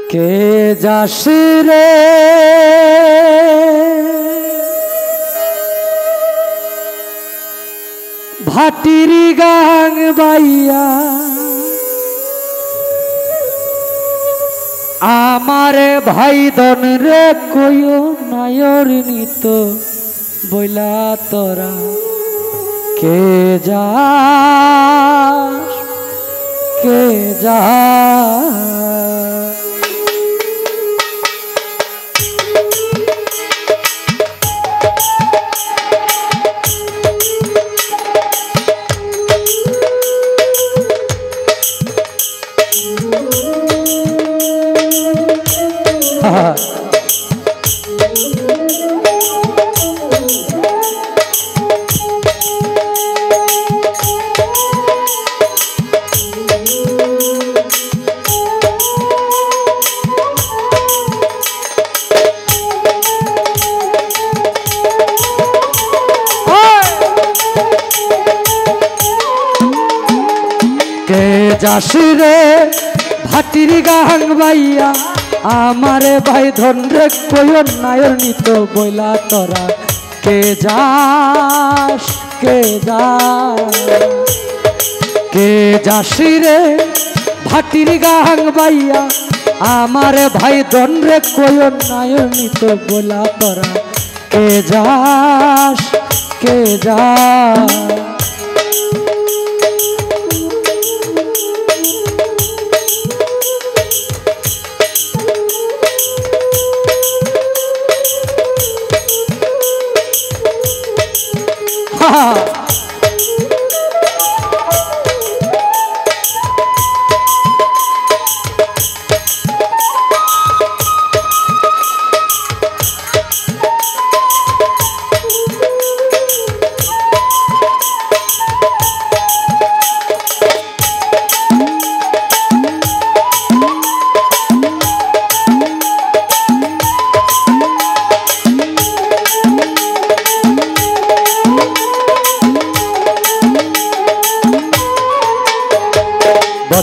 কে যাস রে ভাটির গাং বাইয়া আমার ভাই দন রে কইও নায়র নিত বইলা তোরা কে যাস কে যা যাস রে ভাটির গাং বাইয়া আমারে ভাই ধন রে কইও নায়র নিত বইলা তোরা কে যাস কে যা কে যাস রে ভাটির গাং বাইয়া আমারে ভাই ধন রে কইও নায়র নিত বইলা তোরা কে যাস কে যা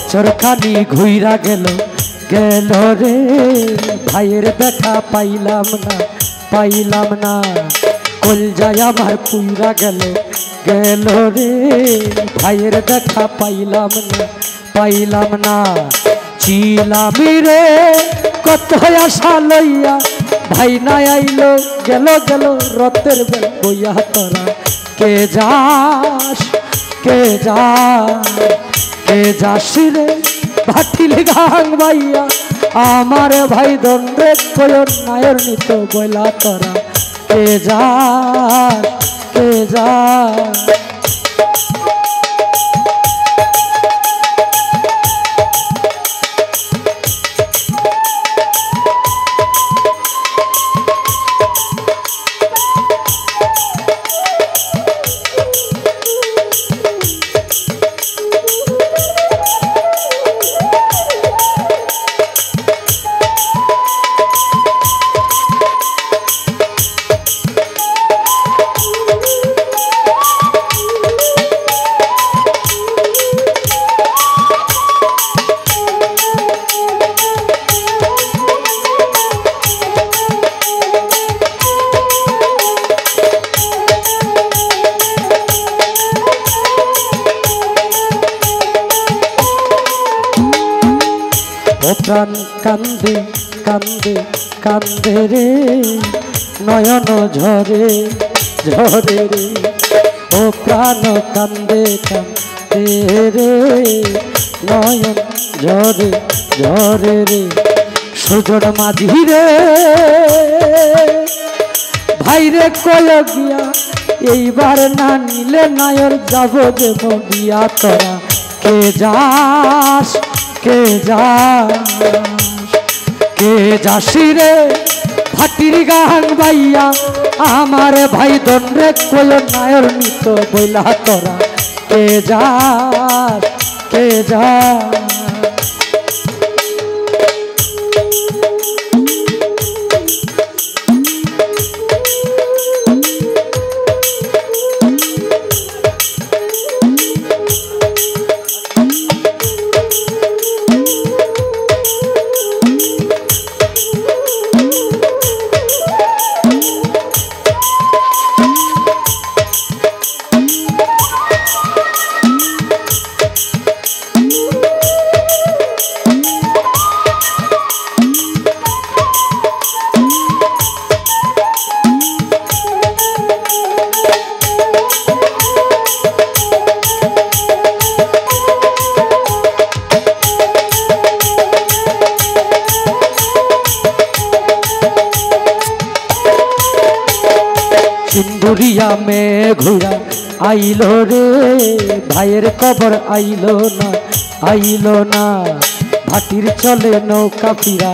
বছর খানি ঘুইরা গেল গেল রে ভাইয়ের দেখা পাইলাম না কলজায় আমার পুইরা গেল গেল রে ভাইয়ের দেখা পাইলাম না চিলামি রে কত আশা লইয়া ভাই না আইলো গেল রতের বেল বইয়া তোরা কে যাস কে যা কে যাস রে ভাটির গাং বাইয়া আমার ভাই দন রে কইও নায়র নিত বইলা তোরা কে যাস কে যা ও প্রাণ কান্দে কান্দে কান্দে রে নয়ন ঝরে ঝরে রে ও প্রাণ কান্দে কান্দে রে নয়ন ঝরে ঝরে রে সুজন মাঝি রে ভাইরে কয় গিয়া এইবার না নিলে নায়র যাব যে মরিয়া তোরা কে যাস কে যাস রে ভাটির গাং বাইয়া আমার ভাই দন রে কইও নায়র নিত বইলা তোরা কে যাস কে যা আইলো রে ভাইয়ের কবর আইলো না ভাটির চলে নৌকা ফিরা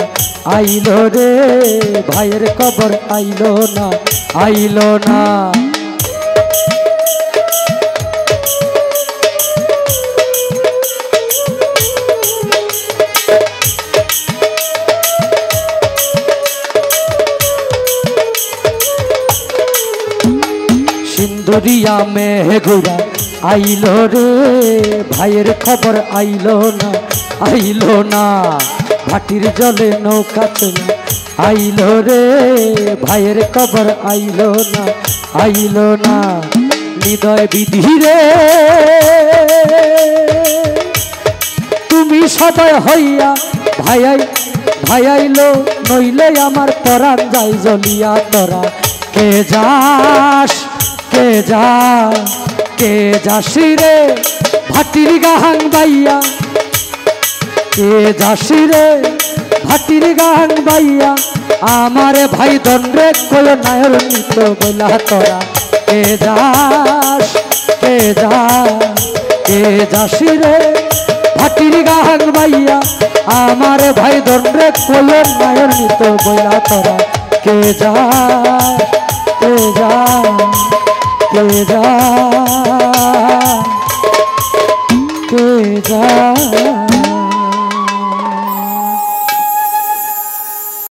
আইলো রে ভাইয়ের কবর আইলো না সিন্দুরিয়া মেঘুরা আইলো রে ভাইয়ের খবর আইলো না ভাটির জলে নৌকা চলে আইলো রে ভাইয়ের খবর আইলো না হৃদয় বিধি রে তুমি সদয় হইয়া ভাইয়াইলো নইলে আমার পরাণ যাই জ্বলিয়া তোরা কে যাসি রে ভাটির গাহাং বাইয়া কে যাসি রে ভাটির গাহাং বাইয়া আমারে ভাই দণ্ডে কল নায়র নিত বইলা তোরা কে যাসি রে ভাটির গাহাং বাইয়া আমারে ভাই দণ্ডে কল নায়র নিত বইলা তোরা কে যা